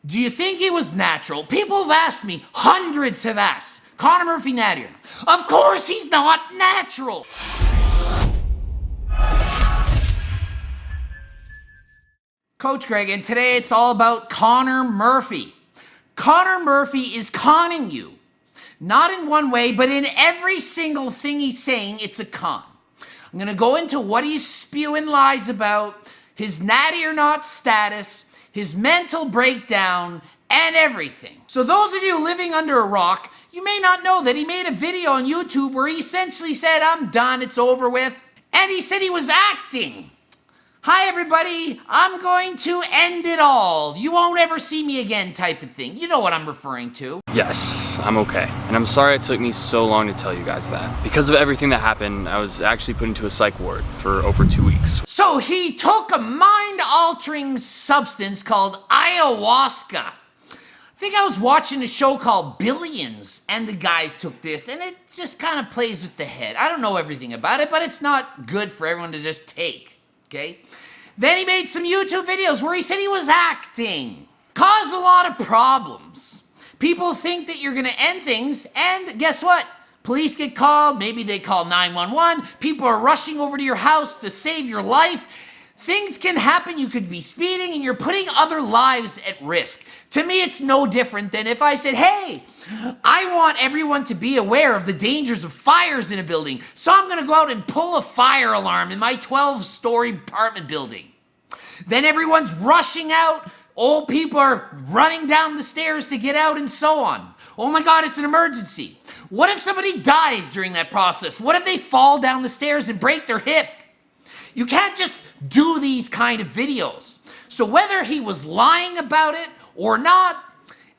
Do you think it was natural? People have asked me, hundreds have asked, Connor Murphy Natty? Of course he's not natural. Coach Greg, and today it's all about Connor Murphy. Connor Murphy is conning you. Not in one way, but in every single thing he's saying, it's a con. I'm going to go into what he's spewing lies about, his natty or not status, his mental breakdown, and everything. So those of you living under a rock, you may not know that he made a video on YouTube where he essentially said, I'm done, it's over with. And he said he was acting. Hi everybody, I'm going to end it all. You won't ever see me again type of thing. You know what I'm referring to. Yes, I'm okay. And I'm sorry it took me so long to tell you guys that. Because of everything that happened, I was actually put into a psych ward for over 2 weeks. So he took a mind-altering substance called ayahuasca. I think I was watching a show called Billions, and the guys took this, and it just kind of plays with the head. I don't know everything about it, but it's not good for everyone to just take. Okay? Then he made some YouTube videos where he said he was acting. Caused a lot of problems. People think that you're gonna end things, and guess what? Police get called, maybe they call 911, people are rushing over to your house to save your life. Things can happen, you could be speeding, and you're putting other lives at risk. To me, it's no different than if I said, hey, I want everyone to be aware of the dangers of fires in a building, so I'm gonna go out and pull a fire alarm in my 12-story apartment building. Then everyone's rushing out, old people are running down the stairs to get out and so on. Oh my God, it's an emergency. What if somebody dies during that process? What if they fall down the stairs and break their hip? You can't just do these kind of videos. So whether he was lying about it or not,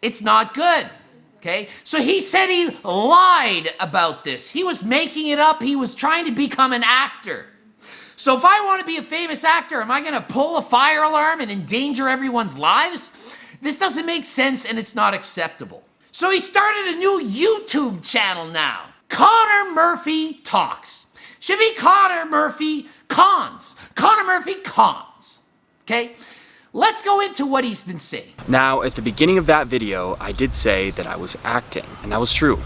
it's not good. Okay, so he said he lied about this. He was making it up. He was trying to become an actor. So if I want to be a famous actor, am I going to pull a fire alarm and endanger everyone's lives? This doesn't make sense and it's not acceptable. So he started a new YouTube channel now. Connor Murphy Talks. Should be Connor Murphy Cons. Connor Murphy Cons. Okay? Let's go into what he's been saying. Now, at the beginning of that video, I did say that I was acting, and that was true.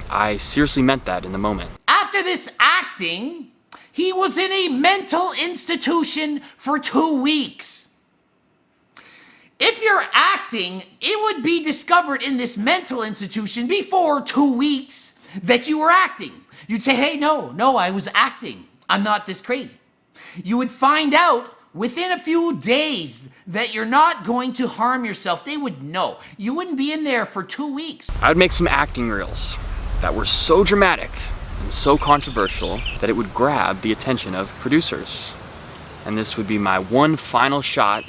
I seriously meant that in the moment. After this acting, he was in a mental institution for 2 weeks. If you're acting, it would be discovered in this mental institution before 2 weeks that you were acting. You'd say, hey, no, I was acting. I'm not this crazy. You would find out within a few days that you're not going to harm yourself. They would know. You wouldn't be in there for 2 weeks. I would make some acting reels that were so dramatic and so controversial that it would grab the attention of producers. And this would be my one final shot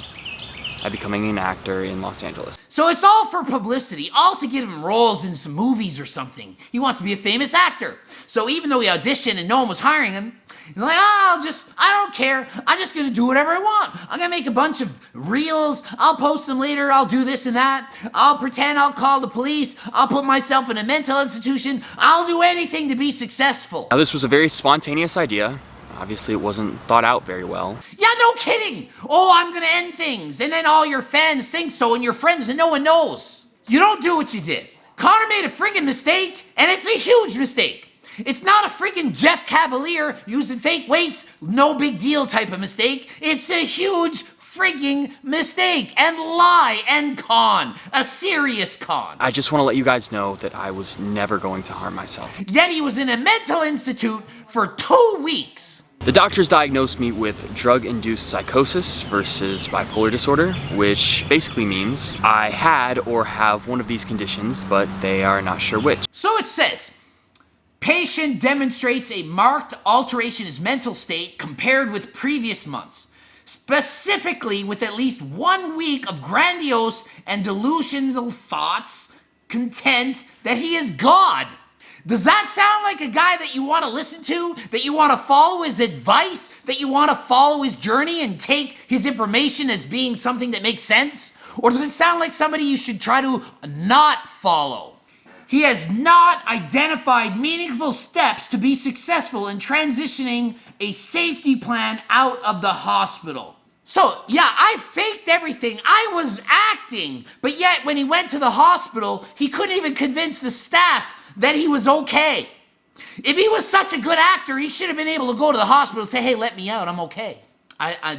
at becoming an actor in Los Angeles. So it's all for publicity, all to get him roles in some movies or something. He wants to be a famous actor. So even though he auditioned and no one was hiring him, he's like, I don't care. I'm just gonna do whatever I want. I'm gonna make a bunch of reels. I'll post them later. I'll do this and that. I'll pretend I'll call the police. I'll put myself in a mental institution. I'll do anything to be successful. Now, this was a very spontaneous idea. Obviously, it wasn't thought out very well. Yeah, no kidding. Oh, I'm gonna end things. And then all your fans think so and your friends and no one knows. You don't do what you did. Connor made a friggin' mistake and it's a huge mistake. It's not a freaking Jeff Cavalier using fake weights, no big deal type of mistake. It's a huge frigging mistake and lie and con. A serious con. I just want to let you guys know that I was never going to harm myself. Yet he was in a mental institute for 2 weeks. The doctors diagnosed me with drug-induced psychosis versus bipolar disorder, which basically means I had or have one of these conditions, but they are not sure which. So it says, patient demonstrates a marked alteration in his mental state compared with previous months, specifically with at least 1 week of grandiose and delusional thoughts, content that he is God. Does that sound like a guy that you want to listen to, that you want to follow his advice, that you want to follow his journey and take his information as being something that makes sense? Or does it sound like somebody you should try to not follow? He has not identified meaningful steps to be successful in transitioning a safety plan out of the hospital. So, yeah, I faked everything. I was acting. But yet, when he went to the hospital, he couldn't even convince the staff that he was okay. If he was such a good actor, he should have been able to go to the hospital and say, hey, let me out, I'm okay. I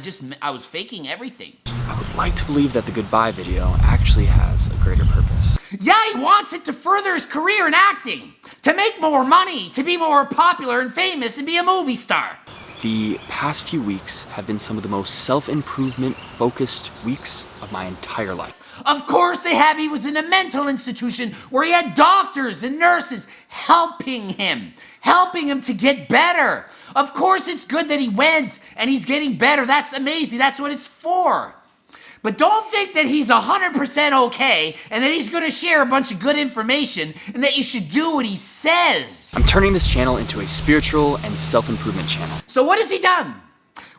was faking everything. I would like to believe that the goodbye video actually has a greater purpose. Yeah, he wants it to further his career in acting, to make more money, to be more popular and famous and be a movie star. The past few weeks have been some of the most self-improvement focused weeks of my entire life. Of course they have. He was in a mental institution where he had doctors and nurses helping him to get better. Of course it's good that he went and he's getting better. That's amazing. That's what it's for. But don't think that he's 100% okay and that he's going to share a bunch of good information and that you should do what he says. I'm turning this channel into a spiritual and self-improvement channel. So what has he done?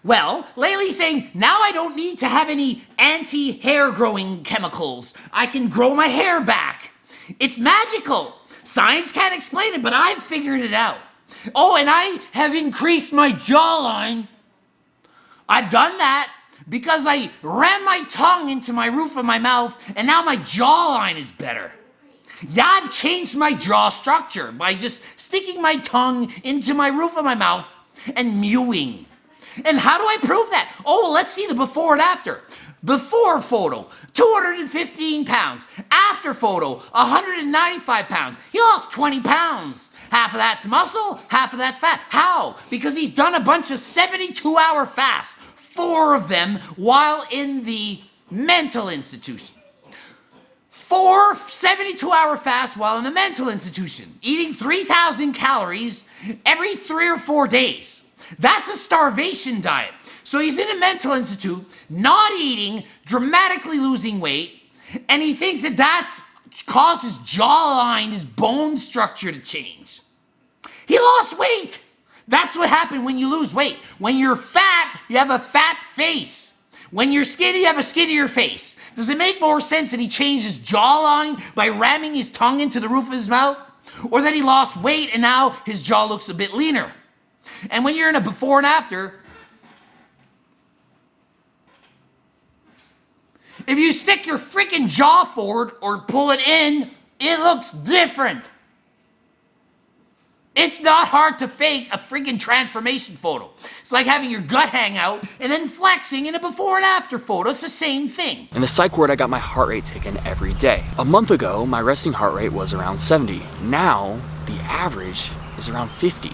Well, lately he's saying, now I don't need to have any anti-hair growing chemicals. I can grow my hair back. It's magical. Science can't explain it, but I've figured it out. Oh, and I have increased my jawline. I've done that because I ran my tongue into my roof of my mouth, and now my jawline is better. Yeah, I've changed my jaw structure by just sticking my tongue into my roof of my mouth and mewing. And how do I prove that? Oh, well, let's see the before and after. Before photo, 215 pounds. After photo, 195 pounds. He lost 20 pounds. Half of that's muscle, half of that's fat. How? Because he's done a bunch of 72-hour fasts. 4 of them while in the mental institution. 4 72-hour fasts while in the mental institution. Eating 3,000 calories every 3 or 4 days. That's a starvation diet. So he's in a mental institute, not eating, dramatically losing weight, and he thinks that that's caused his jawline, his bone structure to change. He lost weight. That's what happened when you lose weight. When you're fat, you have a fat face. When you're skinny, you have a skinnier face. Does it make more sense that he changed his jawline by ramming his tongue into the roof of his mouth? Or that he lost weight and now his jaw looks a bit leaner? And when you're in a before and after, if you stick your freaking jaw forward or pull it in, it looks different. It's not hard to fake a freaking transformation photo. It's like having your gut hang out and then flexing in a before and after photo. It's the same thing. In the psych ward, I got my heart rate taken every day. A month ago, my resting heart rate was around 70. Now, the average is around 50.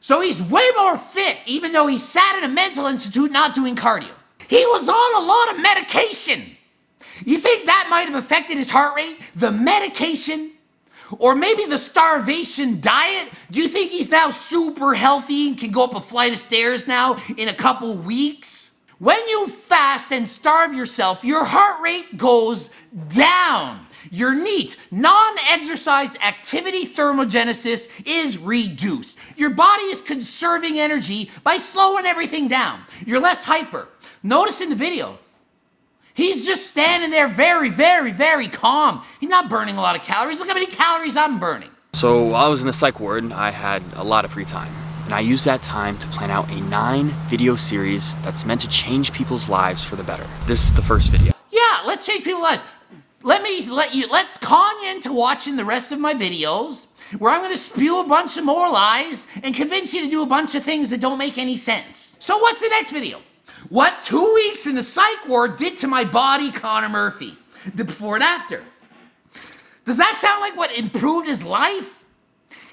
So he's way more fit, even though he sat in a mental institute not doing cardio. He was on a lot of medication. You think that might have affected his heart rate? The medication? Or maybe the starvation diet? Do you think he's now super healthy and can go up a flight of stairs now in a couple weeks? When you fast and starve yourself, your heart rate goes down. Your NEAT, non-exercise activity thermogenesis, is reduced. Your body is conserving energy by slowing everything down. You're less hyper. Notice in the video, he's just standing there very, very, very calm. He's not burning a lot of calories. Look how many calories I'm burning. So while I was in the psych ward, I had a lot of free time. And I used that time to plan out a 9-video series that's meant to change people's lives for the better. This is the first video. Yeah, let's change people's lives. Let's con you into watching the rest of my videos where I'm going to spew a bunch of more lies and convince you to do a bunch of things that don't make any sense. So what's the next video? What 2 weeks in the psych ward did to my body, Connor Murphy. The before and after. Does that sound like what improved his life?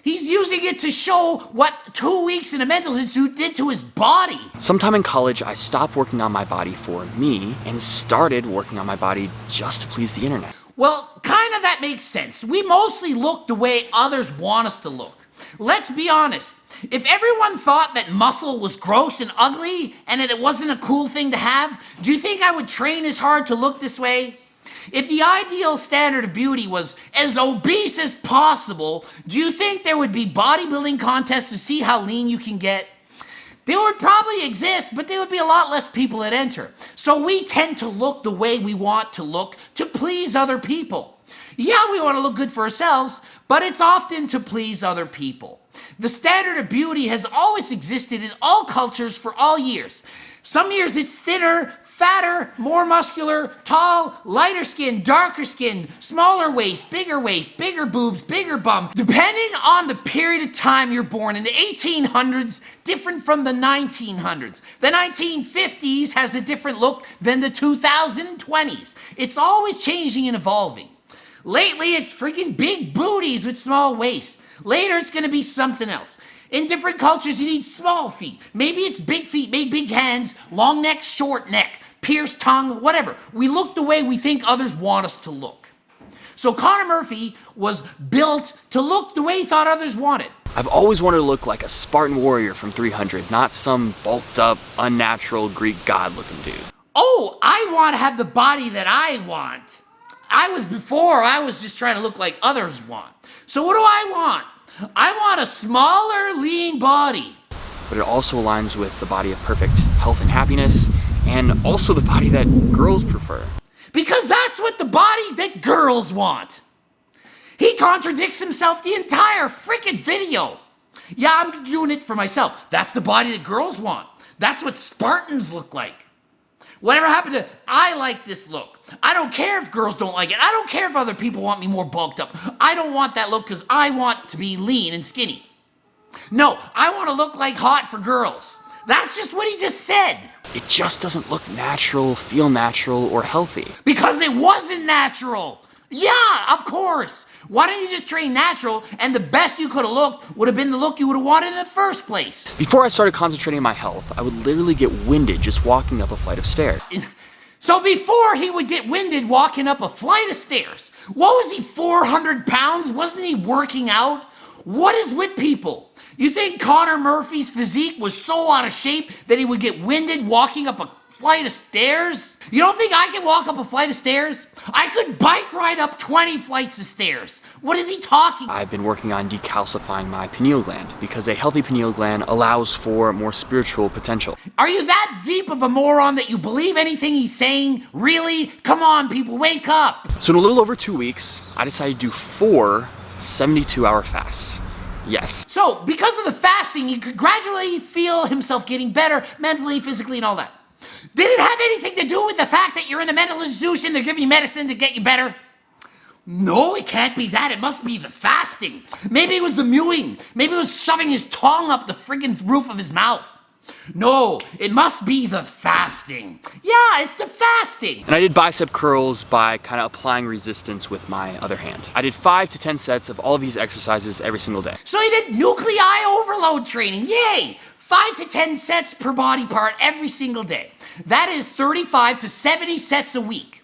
He's using it to show what 2 weeks in a mental institute did to his body. Sometime in college, I stopped working on my body for me and started working on my body just to please the internet. Well, kind of that makes sense. We mostly look the way others want us to look. Let's be honest. If everyone thought that muscle was gross and ugly and that it wasn't a cool thing to have, do you think I would train as hard to look this way? If the ideal standard of beauty was as obese as possible, do you think there would be bodybuilding contests to see how lean you can get? They would probably exist, but there would be a lot less people that enter. So we tend to look the way we want to look to please other people. Yeah, we want to look good for ourselves, but it's often to please other people. The standard of beauty has always existed in all cultures for all years. Some years it's thinner, Fatter, more muscular, tall, lighter skin, darker skin, smaller waist, bigger boobs, bigger bum. Depending on the period of time you're born, in the 1800s, different from the 1900s. The 1950s has a different look than the 2020s. It's always changing and evolving. Lately, it's freaking big booties with small waists. Later, it's gonna be something else. In different cultures, you need small feet. Maybe it's big feet, maybe big hands, long neck, short neck, pierced tongue, whatever. We look the way we think others want us to look. So Connor Murphy was built to look the way he thought others wanted. I've always wanted to look like a Spartan warrior from 300, not some bulked up, unnatural Greek god looking dude. Oh, I want to have the body that I want. I was just trying to look like others want. So what do I want? I want a smaller, lean body. But it also aligns with the body of perfect health and happiness, and also the body that girls prefer. Because that's what the body that girls want. He contradicts himself the entire freaking video. Yeah, I'm doing it for myself. That's the body that girls want. That's what Spartans look like. Whatever happened to, I like this look. I don't care if girls don't like it. I don't care if other people want me more bulked up. I don't want that look because I want to be lean and skinny. No, I want to look like hot for girls. That's just what he just said. It just doesn't look natural, feel natural, or healthy. Because it wasn't natural. Yeah, of course. Why don't you just train natural and the best you could have looked would have been the look you would have wanted in the first place? Before I started concentrating on my health, I would literally get winded just walking up a flight of stairs. So before he would get winded walking up a flight of stairs, what was he, 400 pounds? Wasn't he working out? What is with people? You think Connor Murphy's physique was so out of shape that he would get winded walking up a flight of stairs? You don't think I can walk up a flight of stairs? I could bike ride up 20 flights of stairs. What is he talking? I've been working on decalcifying my pineal gland because a healthy pineal gland allows for more spiritual potential. Are you that deep of a moron that you believe anything he's saying? Really? Come on, people, wake up. So in a little over 2 weeks, I decided to do 4 72-hour fasts. Yes. So because of the fasting, he could gradually feel himself getting better mentally, physically, and all that. Did it have anything to do with the fact that you're in a mental institution, they're giving you medicine to get you better? No, it can't be that. It must be the fasting. Maybe it was the mewing. Maybe it was shoving his tongue up the friggin' roof of his mouth. No, it must be the fasting. Yeah, it's the fasting. And I did bicep curls by kind of applying resistance with my other hand. I did 5 to 10 sets of all of these exercises every single day. So he did nuclei overload training. Yay! 5 to 10 sets per body part every single day. That is 35 to 70 sets a week.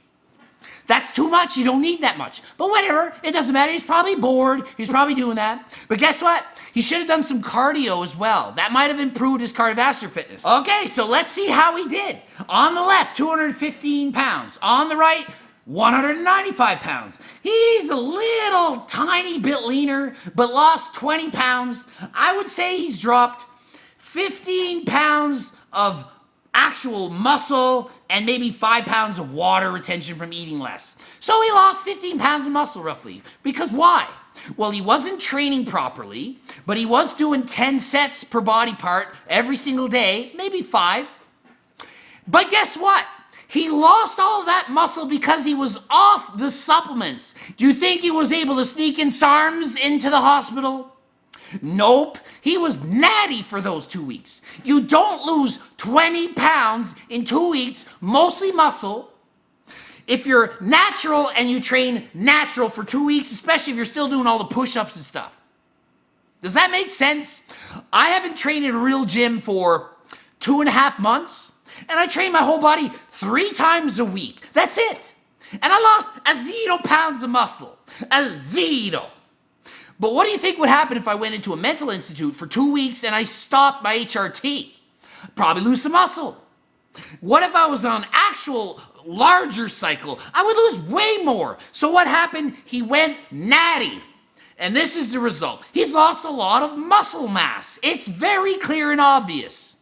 That's too much. You don't need that much. But whatever, it doesn't matter. He's probably bored. He's probably doing that. But guess what? He should have done some cardio as well. That might have improved his cardiovascular fitness. Okay, so let's see how he did. On the left, 215 pounds. On the right, 195 pounds. He's a little tiny bit leaner, but lost 20 pounds. I would say he's dropped 15 pounds of actual muscle and maybe 5 pounds of water retention from eating less. So he lost 15 pounds of muscle roughly. Because why? Well, he wasn't training properly, but he was doing 10 sets per body part every single day, maybe 5. But guess what? He lost all of that muscle because he was off the supplements. Do you think he was able to sneak in SARMs into the hospital? Nope. He was natty for those 2 weeks. You don't lose 20 pounds in 2 weeks, mostly muscle, if you're natural and you train natural for 2 weeks, especially if you're still doing all the push-ups and stuff. Does that make sense? I haven't trained in a real gym for 2.5 months, and I train my whole body 3 times a week. That's it. And I lost a 0 pounds of muscle. A 0. But what do you think would happen if I went into a mental institute for 2 weeks and I stopped my HRT? Probably lose some muscle. What if I was on actual larger cycle? I would lose way more. So what happened? He went natty. And this is the result. He's lost a lot of muscle mass. It's very clear and obvious.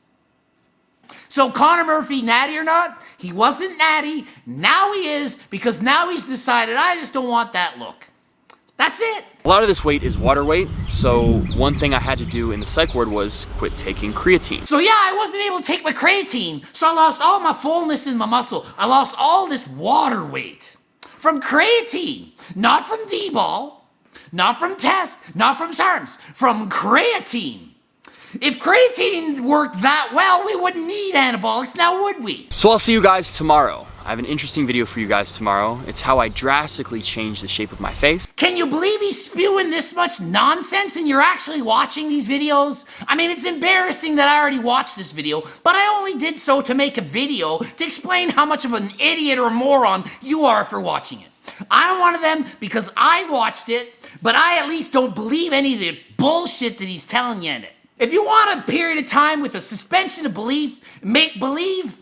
So Connor Murphy, natty or not, he wasn't natty. Now he is, because now he's decided, I just don't want that look. That's it. A lot of this weight is water weight, so one thing I had to do in the psych ward was quit taking creatine. So yeah, I wasn't able to take my creatine, so I lost all my fullness in my muscle. I lost all this water weight from creatine, not from D-ball, not from test, not from SARMs, from creatine. If creatine worked that well, we wouldn't need anabolics now, would we? So I'll see you guys tomorrow. I have an interesting video for you guys tomorrow. It's how I drastically changed the shape of my face. Can you believe he's spewing this much nonsense and you're actually watching these videos? I mean, it's embarrassing that I already watched this video, but I only did so to make a video to explain how much of an idiot or moron you are for watching it. I'm one of them because I watched it, but I at least don't believe any of the bullshit that he's telling you in it. If you want a period of time with a suspension of belief, make believe,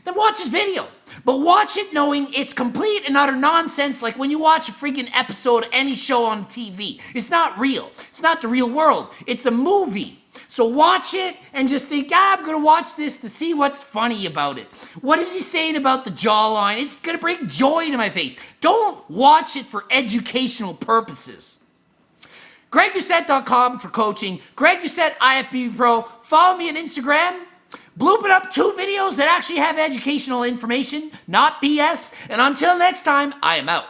then watch this video. But watch it knowing it's complete and utter nonsense, like when you watch a freaking episode of any show on TV. It's not real. It's not the real world. It's a movie. So watch it and just think, I'm gonna watch this to see what's funny about it. What is he saying about the jawline? It's gonna bring joy to my face. Don't watch it for educational purposes. GregDoucette.com for coaching. Greg Doucette, IFBB Pro. Follow me on Instagram. Blooping up 2 videos that actually have educational information, not BS. And until next time, I am out.